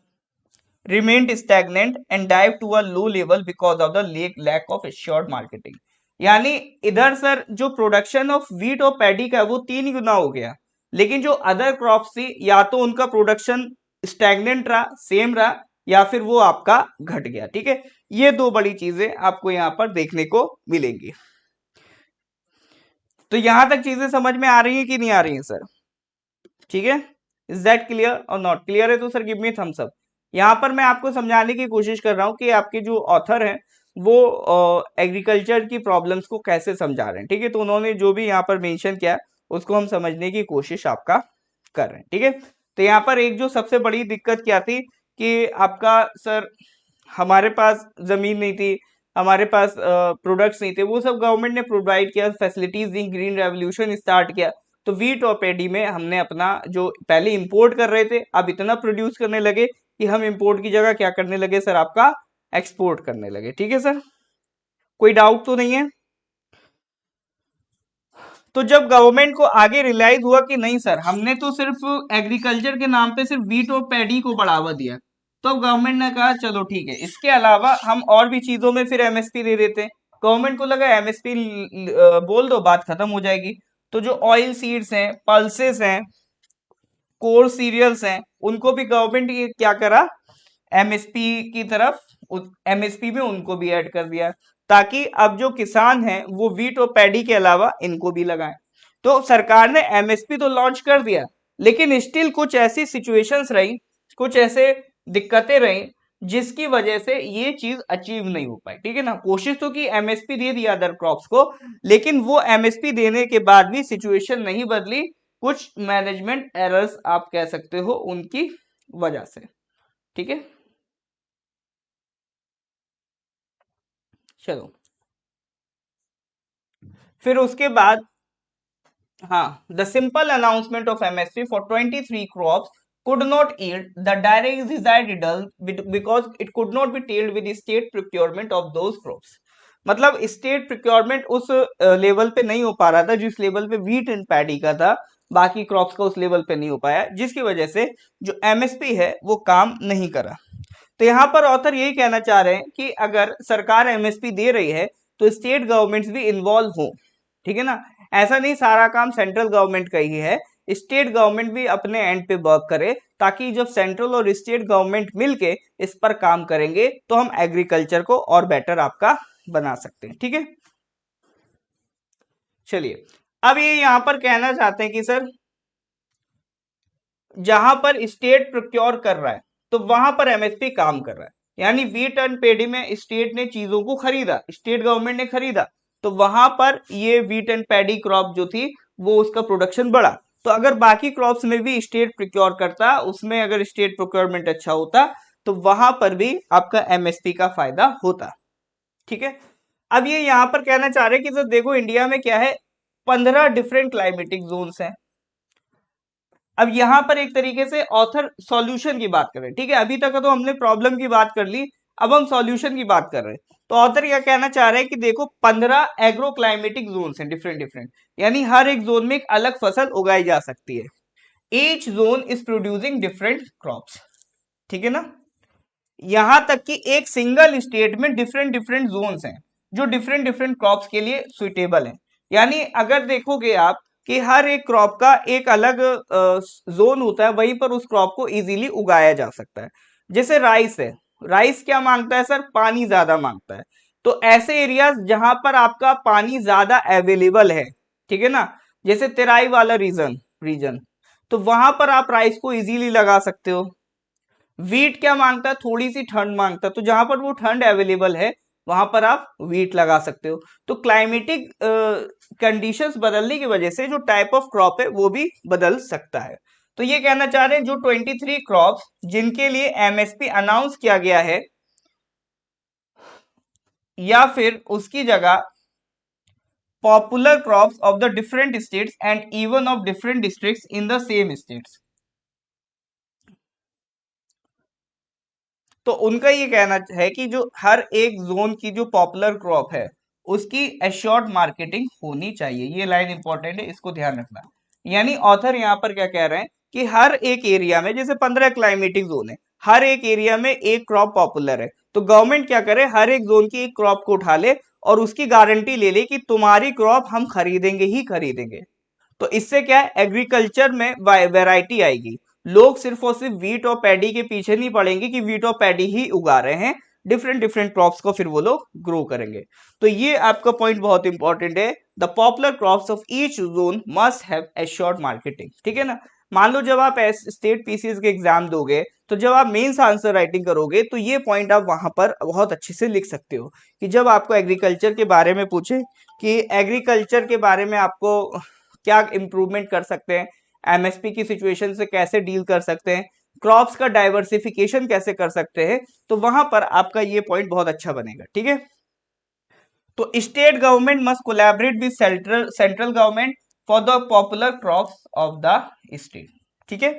remained stagnant and dive to a low level because of the lack of assured marketing। यानी इधर सर जो प्रोडक्शन ऑफ वीट और paddy का वो 3 गुना हो गया, लेकिन जो अदर क्रॉप्स थी या तो उनका प्रोडक्शन स्टैग्नेंट रहा, सेम रहा, या फिर वो आपका घट गया, ठीक है। ये दो बड़ी चीजें आपको यहां पर देखने को मिलेंगी। तो यहां तक चीजें समझ में आ रही है कि नहीं आ रही है सर, ठीक है। इज दैट क्लियर और नॉट क्लियर है तो sir give me thumbs up. यहां पर मैं आपको समझाने की कोशिश कर रहा हूं कि आपके जो ऑथर हैं वो एग्रीकल्चर की प्रॉब्लम्स को कैसे समझा रहे हैं, ठीक है। तो उन्होंने जो भी यहाँ पर मेंशन किया उसको हम समझने की कोशिश आपका कर रहे हैं, ठीक है। तो यहाँ पर एक जो सबसे बड़ी दिक्कत क्या थी कि आपका सर हमारे पास जमीन नहीं थी, हमारे पास प्रोडक्ट्स नहीं थे, वो सब गवर्नमेंट ने प्रोवाइड किया, फैसिलिटीज दी, ग्रीन रेवोल्यूशन स्टार्ट किया। तो वीट और पैडी में हमने अपना जो पहले इंपोर्ट कर रहे थे अब इतना प्रोड्यूस करने लगे कि हम इंपोर्ट की जगह क्या करने लगे सर, आपका एक्सपोर्ट करने लगे, ठीक है सर। कोई डाउट तो नहीं है। तो जब गवर्नमेंट को आगे रियलाइज हुआ कि नहीं सर, हमने तो सिर्फ एग्रीकल्चर के नाम पे सिर्फ वीट और पैडी को बढ़ावा दिया, तो गवर्नमेंट ने कहा चलो ठीक है, इसके अलावा हम और भी चीजों में फिर एमएसपी दे देते हैं। गवर्नमेंट को लगा एमएसपी बोल दो बात खत्म हो जाएगी। तो जो ऑयल सीड्स हैं, पल्सेस हैं, कोर सीरियल्स हैं, उनको भी गवर्नमेंट ये क्या करा, एमएसपी की तरफ, एमएसपी में उनको भी ऐड कर दिया, ताकि अब जो किसान हैं वो वीट और पैडी के अलावा इनको भी लगाएं। तो सरकार ने एमएसपी तो लॉन्च कर दिया, लेकिन स्टिल कुछ ऐसी सिचुएशंस रही, कुछ ऐसे दिक्कतें रही जिसकी वजह से ये चीज अचीव नहीं हो पाई, ठीक है ना। कोशिश तो की, एमएसपी दे दिया अदर क्रॉप्स को, लेकिन वो एमएसपी देने के बाद भी सिचुएशन नहीं बदली, कुछ मैनेजमेंट एरर्स आप कह सकते हो उनकी वजह से, ठीक है। चलो फिर उसके बाद, हाँ, the simple announcement of MSP for 23 crops could not yield the direct desired result because it could not be tailed with the state procurement of those crops। मतलब स्टेट प्रोक्योरमेंट उस लेवल पे नहीं हो पा रहा था जिस लेवल पे व्हीट एंड पैडी का था, बाकी क्रॉप्स का उस लेवल पे नहीं हो पाया, जिसकी वजह से जो एमएसपी है वो काम नहीं करा। तो यहाँ पर ऑथर यही कहना चाह रहे हैं कि अगर सरकार एमएसपी दे रही है तो स्टेट गवर्नमेंट्स भी इन्वॉल्व हो, ठीक है ना। ऐसा नहीं सारा काम सेंट्रल गवर्नमेंट का ही है, स्टेट गवर्नमेंट भी अपने एंड पे वर्क करे, ताकि जब सेंट्रल और स्टेट गवर्नमेंट मिलके इस पर काम करेंगे तो हम एग्रीकल्चर को और बेटर आपका बना सकते हैं, ठीक है। चलिए अब ये यहाँ पर कहना चाहते हैं कि सर जहां पर स्टेट प्रोक्योर कर रहा है तो वहां पर एमएसपी काम कर रहा है, यानी वीट एंड पेडी में स्टेट ने चीजों को खरीदा, स्टेट गवर्नमेंट ने खरीदा, तो वहां पर ये वीट एंड पैडी क्रॉप जो थी वो उसका प्रोडक्शन बढ़ा। तो अगर बाकी क्रॉप्स में भी स्टेट प्रोक्योर करता, उसमें अगर स्टेट प्रोक्योरमेंट अच्छा होता, तो वहां पर भी आपका एमएसपी का फायदा होता, ठीक है। अब ये यहां पर कहना चाह रहे हैं कि सर देखो इंडिया में क्या है, 15 डिफरेंट क्लाइमेटिक जोन्स हैं। अब यहां पर एक तरीके से ऑथर सॉल्यूशन की बात कर रहे हैं, ठीक है। अभी तक तो हमने प्रॉब्लम की बात कर ली, अब हम सॉल्यूशन की बात कर रहे हैं। तो ऑथर क्या कहना चाह रहे हैं कि देखो 15 एग्रो क्लाइमेटिक जोन हैं, डिफरेंट डिफरेंट, यानी हर एक जोन में एक अलग फसल उगाई जा सकती है। Each zone is producing different crops, ठीक है ना। यहां तक कि एक सिंगल स्टेट में डिफरेंट डिफरेंट जोन्स हैं जो डिफरेंट डिफरेंट क्रॉप्स के लिए सुइटेबल हैं। यानी अगर देखोगे आप कि हर एक क्रॉप का एक अलग जोन होता है, वहीं पर उस क्रॉप को इजीली उगाया जा सकता है। जैसे राइस है, राइस क्या मांगता है सर, पानी ज्यादा मांगता है। तो ऐसे एरियाज जहां पर आपका पानी ज्यादा अवेलेबल है, ठीक है ना, जैसे तेराई वाला रीजन रीजन, तो वहां पर आप राइस को इजीली लगा सकते हो। वीट क्या मांगता है, थोड़ी सी ठंड मांगता है, तो जहां पर वो ठंड अवेलेबल है वहां पर आप वीट लगा सकते हो। तो क्लाइमेटिक कंडीशंस बदलने की वजह से जो टाइप ऑफ क्रॉप है वो भी बदल सकता है। तो ये कहना चाह रहे हैं जो 23 क्रॉप्स जिनके लिए एमएसपी अनाउंस किया गया है, या फिर उसकी जगह popular crops of the different states and even of different districts in the same states, तो उनका ये कहना है कि जो हर एक जोन की जो पॉपुलर क्रॉप है उसकी एश्योर्ड मार्केटिंग होनी चाहिए। ये लाइन इंपॉर्टेंट है, इसको ध्यान रखना। यानी ऑथर यहाँ पर क्या कह रहे हैं कि हर एक एरिया में, जैसे 15 क्लाइमेटिक जोन है, हर एक एरिया में एक क्रॉप पॉपुलर है, तो गवर्नमेंट क्या करे, हर एक जोन की एक क्रॉप को उठा ले और उसकी गारंटी ले ले कि तुम्हारी क्रॉप हम खरीदेंगे ही खरीदेंगे। तो इससे क्या है, एग्रीकल्चर में वैरायटी आएगी। लोग सिर्फ और सिर्फ वीट और पैडी के पीछे नहीं पड़ेंगे कि वीट और पैडी ही उगा रहे हैं, डिफरेंट डिफरेंट क्रॉप्स को फिर वो लोग ग्रो करेंगे। तो ये आपका पॉइंट बहुत इंपॉर्टेंट है, the popular crops of each zone must have assured marketing, ठीक है ना। मान लो जब आप स्टेट पीसीएस के एग्जाम दोगे तो जब आप मेंस आंसर राइटिंग करोगे तो ये पॉइंट आप वहां पर बहुत अच्छे से लिख सकते हो कि जब आपको एग्रीकल्चर के बारे में पूछे कि एग्रीकल्चर के बारे में आपको क्या इम्प्रूवमेंट कर सकते हैं, एमएसपी की सिचुएशन से कैसे डील कर सकते हैं, क्रॉप्स का डाइवर्सिफिकेशन कैसे कर सकते हैं, तो वहां पर आपका ये पॉइंट बहुत अच्छा बनेगा। ठीक है, तो state government must collaborate with central government for the popular crops of the state. ठीक है,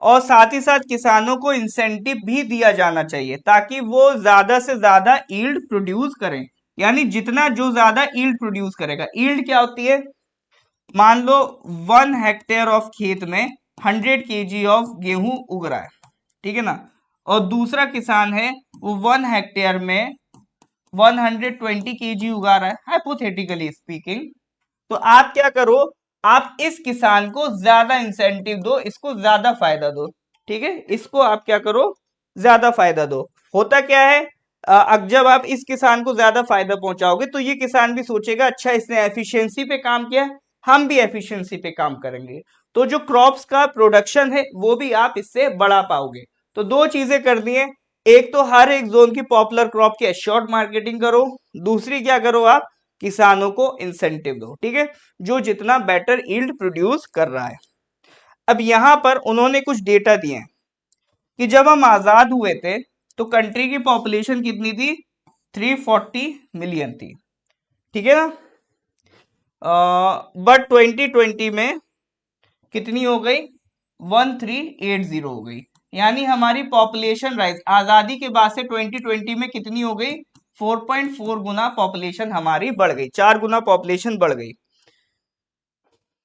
और साथ ही साथ किसानों को इंसेंटिव भी दिया जाना चाहिए ताकि वो ज्यादा से ज्यादा ईल्ड प्रोड्यूस करें, यानी जितना जो ज्यादा ईल्ड प्रोड्यूस करेगा। ईल्ड क्या होती है, मान लो 1 हेक्टेयर ऑफ खेत में 100 kg ऑफ गेहूं उग रहा है, ठीक है ना, और दूसरा किसान है वो 1 हेक्टेयर में 120 kg उगा रहा है, हाइपोथेटिकली स्पीकिंग। तो आप क्या करो, आप इस किसान को ज्यादा इंसेंटिव दो, इसको ज्यादा फायदा दो। ठीक है, इसको आप क्या करो, ज्यादा फायदा दो। होता क्या है, अब जब आप इस किसान को ज्यादा फायदा पहुंचाओगे तो ये किसान भी सोचेगा अच्छा इसने एफिशिएंसी पे काम किया है, हम भी एफिशिएंसी पे काम करेंगे, तो जो क्रॉप्स का प्रोडक्शन है वो भी आप इससे बढ़ा पाओगे। तो दो चीजें करनी है, एक तो हर एक जोन की पॉपुलर क्रॉप की एश्योर्ड मार्केटिंग करो, दूसरी क्या करो आप, किसानों को इंसेंटिव दो। ठीक है, जो जितना बेटर यील्ड प्रोड्यूस कर रहा है। अब यहां पर उन्होंने कुछ डेटा दिए हैं कि जब हम आजाद हुए थे तो कंट्री की पॉपुलेशन कितनी थी, 340 मिलियन थी। ठीक है ना, बट 2020 में कितनी हो गई, 1380 हो गई। यानी हमारी पॉपुलेशन राइज आजादी के बाद से 2020 में कितनी हो गई, 4.4 गुना पॉपुलेशन हमारी बढ़ गई, 4 गुना पॉपुलेशन बढ़ गई।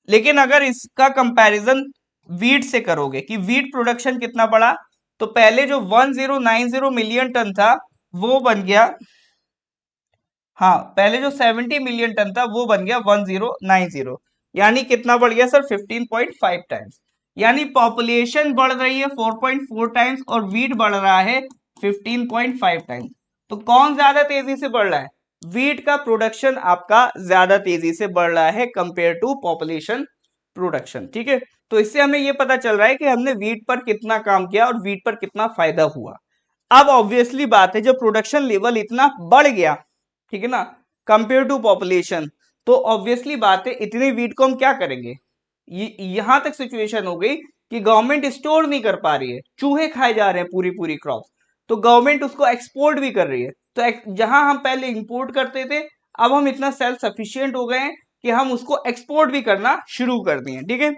लेकिन अगर इसका कंपैरिजन वीट से करोगे कि वीट प्रोडक्शन कितना बढ़ा, तो पहले जो 1090 मिलियन टन था वो बन गया, हाँ पहले जो 70 मिलियन टन था वो बन गया 1090, यानी कितना बढ़ गया सर, 15.5 टाइम्स। यानी पॉपुलेशन बढ़ रही है 4.4 टाइम्स और वीट बढ़ रहा है 15.5 टाइम्स। तो कौन ज्यादा तेजी से बढ़ रहा है, वीट का प्रोडक्शन आपका ज्यादा तेजी से बढ़ रहा है कंपेयर टू पॉपुलेशन प्रोडक्शन। ठीक है, तो इससे हमें यह पता चल रहा है कि हमने वीट पर कितना काम किया और वीट पर कितना फायदा हुआ। अब ऑब्वियसली बात है जब प्रोडक्शन लेवल इतना बढ़ गया, ठीक है ना, कंपेयर टू पॉपुलेशन, तो ऑब्वियसली बात है इतने वीट को हम क्या करेंगे, यहां तक सिचुएशन हो गई कि गवर्नमेंट स्टोर नहीं कर पा रही है, चूहे खाए जा रहे हैं पूरी पूरी क्रॉप, तो गवर्नमेंट उसको एक्सपोर्ट भी कर रही है। तो जहां हम पहले इंपोर्ट करते थे अब हम इतना सेल्फ सफिशिएंट हो गए हैं कि हम उसको एक्सपोर्ट भी करना शुरू कर दिए। ठीक है,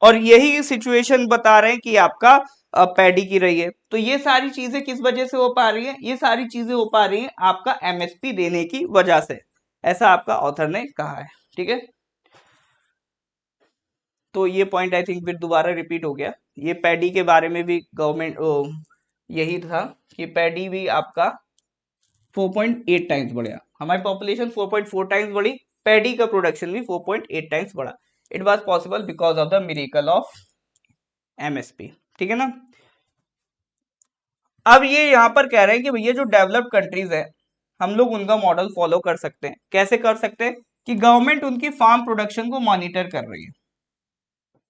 और यही सिचुएशन बता रहे हैं कि आपका पैडी की रही है। तो ये सारी चीजें किस वजह से हो पा रही है, ये सारी चीजें हो पा रही हैं आपका एमएसपी देने की वजह से, ऐसा आपका ऑथर ने कहा है। ठीक है, तो ये पॉइंट आई थिंक फिर दोबारा रिपीट हो गया। ये पैडी के बारे में भी गवर्नमेंट यही था कि पैडी भी आपका 4.8 टाइम्स बढ़ा, हमारी पॉपुलेशन 4.4 टाइम्स बढ़ी, पैडी का प्रोडक्शन भी 4.8 टाइम्स बढ़ा। It was possible because of the miracle of MSP. ठीक है ना, अब ये यहां पर कह रहे हैं कि भैया जो डेवलप्ड कंट्रीज है हम लोग उनका मॉडल फॉलो कर सकते हैं। कैसे कर सकते हैं कि गवर्नमेंट उनकी फार्म प्रोडक्शन को मॉनिटर कर रही है,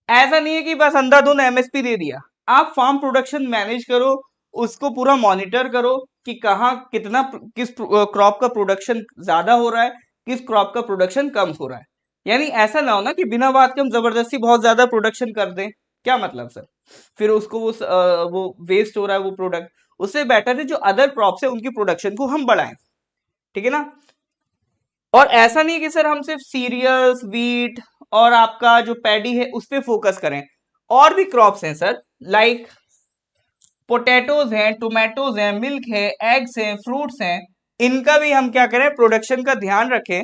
ऐसा नहीं है कि बस अंधाधुंध एमएसपी दे दिया, आप फार्म प्रोडक्शन मैनेज करो, उसको पूरा मॉनिटर करो कि कहाँ कितना किस क्रॉप का प्रोडक्शन ज्यादा हो रहा है, किस क्रॉप का प्रोडक्शन कम हो रहा है। यानी ऐसा ना हो ना कि बिना बात के हम जबरदस्ती बहुत ज्यादा प्रोडक्शन कर दें, क्या मतलब सर, फिर उसको वो वेस्ट हो रहा है वो प्रोडक्ट, उससे बेटर है जो अदर क्रॉप्स है उनकी प्रोडक्शन को हम बढ़ाएं। ठीक है ना, और ऐसा नहीं कि सर हम सिर्फ सीरियल्स वीट और आपका जो पैडी है उस पर फोकस करें, और भी क्रॉप्स हैं सर, लाइक पोटैटोज हैं, टोमेटोज हैं, मिल्क है, एग्स हैं, फ्रूट्स हैं, इनका भी हम क्या करें, प्रोडक्शन का ध्यान रखें।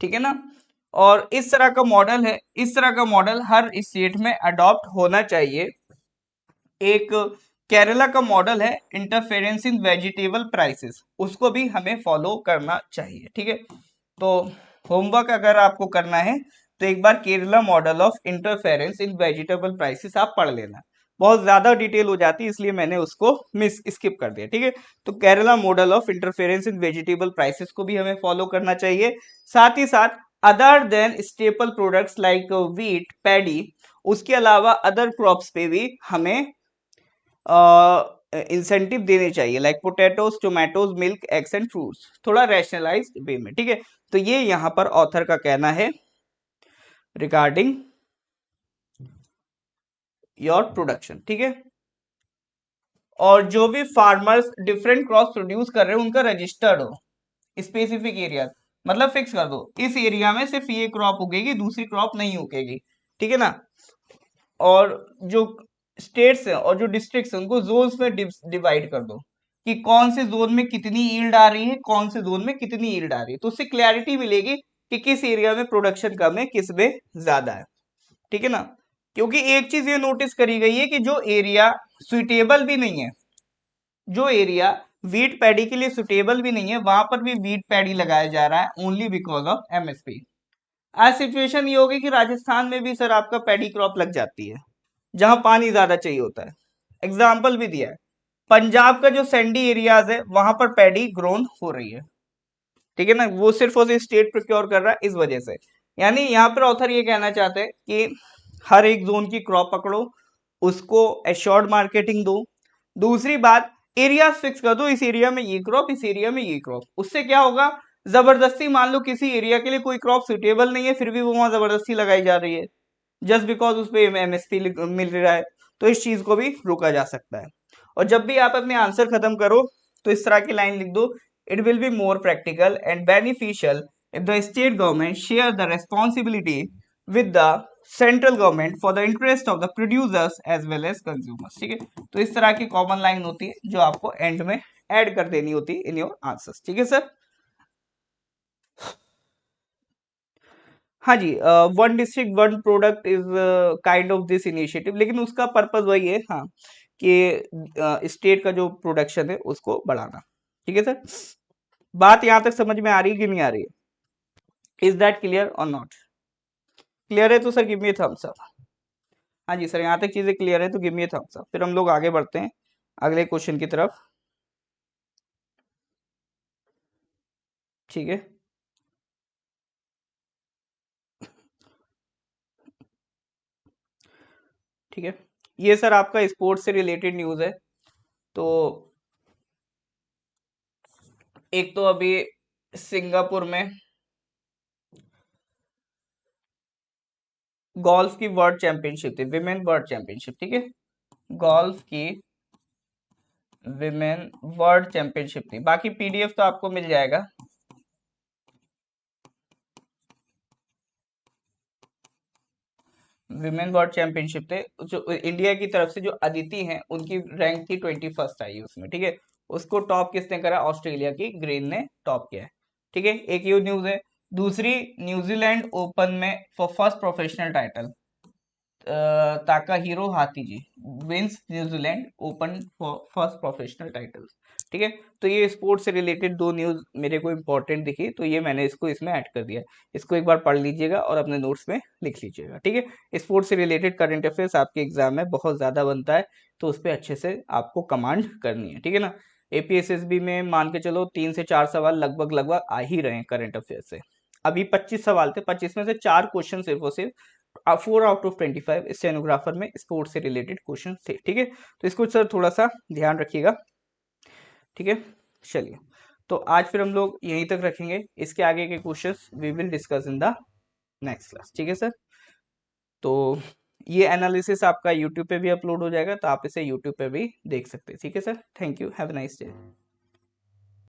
ठीक है ना, और इस तरह का मॉडल है, इस तरह का मॉडल हर स्टेट में अडॉप्ट होना चाहिए। एक केरला का मॉडल है इंटरफेरेंस इन वेजिटेबल प्राइसेस, उसको भी हमें फॉलो करना चाहिए। ठीक है, तो होमवर्क अगर आपको करना है तो एक बार Kerala model of interference in vegetable prices आप पढ़ लेना, बहुत ज्यादा डिटेल हो जाती है इसलिए मैंने उसको मिस स्किप कर दिया। ठीक है, तो Kerala model of interference in vegetable prices को भी हमें फॉलो करना चाहिए। साथ ही साथ other than staple products like wheat paddy, उसके अलावा अदर क्रॉप्स पे भी हमें इंसेंटिव देने चाहिए, like potatoes tomatoes milk eggs and fruits, थोड़ा रैशनलाइज्ड वे में, ठीक है। तो ये यहां पर ऑथर का कहना है रिगार्डिंग योर प्रोडक्शन, ठीक है। और जो भी फार्मर्स डिफरेंट क्रॉप प्रोड्यूस कर रहे हैं उनका रजिस्टर्ड हो स्पेसिफिक एरिया, मतलब फिक्स कर दो इस एरिया में सिर्फ ये क्रॉप उगेगी, दूसरी क्रॉप नहीं उगेगी, ठीक है ना। और जो स्टेट्स हैं और जो डिस्ट्रिक्ट्स हैं उनको जोन्स में डिवाइड कर दो कि कौन से जोन में कितनी यील्ड आ रही है, कौन से जोन में कितनी यील्ड आ रही है, तो उससे क्लैरिटी मिलेगी कि किस एरिया में प्रोडक्शन कम है, किस में ज्यादा है, ठीक है ना। क्योंकि एक चीज ये नोटिस करी गई है कि जो एरिया सुइटेबल भी नहीं है, जो एरिया वीट पैडी के लिए सुटेबल भी नहीं है, वहां पर भी वीट पैडी लगाया जा रहा है ओनली बिकॉज ऑफ एमएसपी। आज सिचुएशन ये होगी कि राजस्थान में भी सर आपका पैडी क्रॉप लग जाती है जहां पानी ज्यादा चाहिए होता है। एग्जाम्पल भी दिया है, पंजाब का जो सैंडी एरियाज है वहां पर पैडी ग्रोन हो रही है, ठीक है ना, वो सिर्फ और सिर्फ स्टेट प्रोक्योर कर रहा है इस वजह से। यानी यहाँ पर ऑथर ये कहना चाहते हैं कि हर एक जोन की क्रॉप पकड़ो, उसको एश्योर्ड मार्केटिंग दो, दूसरी बात एरिया फिक्स कर दो, इस एरिया में ये क्रॉप, इस एरिया में ये क्रॉप। उससे क्या होगा, जबरदस्ती मान लो किसी एरिया के लिए कोई क्रॉप सुटेबल नहीं है फिर भी वो वहां जबरदस्ती लगाई जा रही है जस्ट बिकॉज उस पर एमएसपी मिल रहा है, तो इस चीज को भी रोका जा सकता है। और जब भी आप अपने आंसर खत्म करो तो इस तरह की लाइन लिख दो, it will be more practical and beneficial if the state government share the responsibility with the central government for the interest of the producers as well as consumers, ठीक है। तो इस तरह की कॉमन लाइन होती है जो आपको एंड में ऐड कर देनी होती है इन योर आंसर्स, ठीक है सर। हाँ जी, one district one product is kind of this initiative, लेकिन उसका पर्पज वही है, हाँ, कि स्टेट का जो प्रोडक्शन है उसको बढ़ाना, ठीक है सर। बात यहां तक समझ में आ रही है कि नहीं आ रही है, इज दैट क्लियर और नॉट? क्लियर है तो sir give me thumbs up. हाँ जी सर, यहाँ तक चीजें क्लियर है तो गिव मी थम्स अप, फिर हम लोग आगे बढ़ते हैं अगले क्वेश्चन की तरफ, ठीक है। ठीक है, ये सर आपका स्पोर्ट्स से रिलेटेड न्यूज है। तो एक तो अभी सिंगापुर में गोल्फ की वर्ल्ड चैंपियनशिप थी, विमेन वर्ल्ड चैंपियनशिप, ठीक है। गोल्फ की विमेन वर्ल्ड चैंपियनशिप थी, बाकी पीडीएफ तो आपको मिल जाएगा। विमेन वर्ल्ड चैंपियनशिप थे, जो इंडिया की तरफ से जो अदिति हैं उनकी रैंक थी 21st आई उसमें, ठीक है। उसको टॉप किसने करा, ऑस्ट्रेलिया की ग्रीन ने टॉप किया है, ठीक है। एक ये न्यूज है। दूसरी, न्यूजीलैंड ओपन में for first professional title Takahiro हाथीजी wins New Zealand open for first professional title, ठीक है। तो ये स्पोर्ट्स से रिलेटेड दो न्यूज मेरे को इंपॉर्टेंट दिखी तो ये मैंने इसको इसमें ऐड कर दिया। इसको एक बार पढ़ लीजिएगा और अपने नोट्स में लिख लीजिएगा, ठीक है। स्पोर्ट्स से रिलेटेड करंट अफेयर्स आपके एग्जाम में बहुत ज्यादा बनता है, तो उस पर अच्छे से आपको कमांड करनी है, ठीक है ना। एपीएसएसबी में मान के चलो 3 से 4 सवाल लगभग लगभग आ ही रहे हैं करंट अफेयर से। अभी 25 सवाल थे, 25 में से 4 क्वेश्चन सिर्फ और सिर्फ 4 आउट ऑफ 25 स्टेनोग्राफर में स्पोर्ट्स से रिलेटेड क्वेश्चन थे, ठीक है। तो इसको सर थोड़ा सा ध्यान रखिएगा, ठीक है। चलिए, तो आज फिर हम लोग यहीं तक रखेंगे, इसके आगे के questions we will discuss in the next class, ठीक है सर। तो ये एनालिसिस आपका यूट्यूब पे भी अपलोड हो जाएगा, तो आप इसे यूट्यूब पे भी देख सकते हैं, ठीक है sir. Thank you, have a nice day.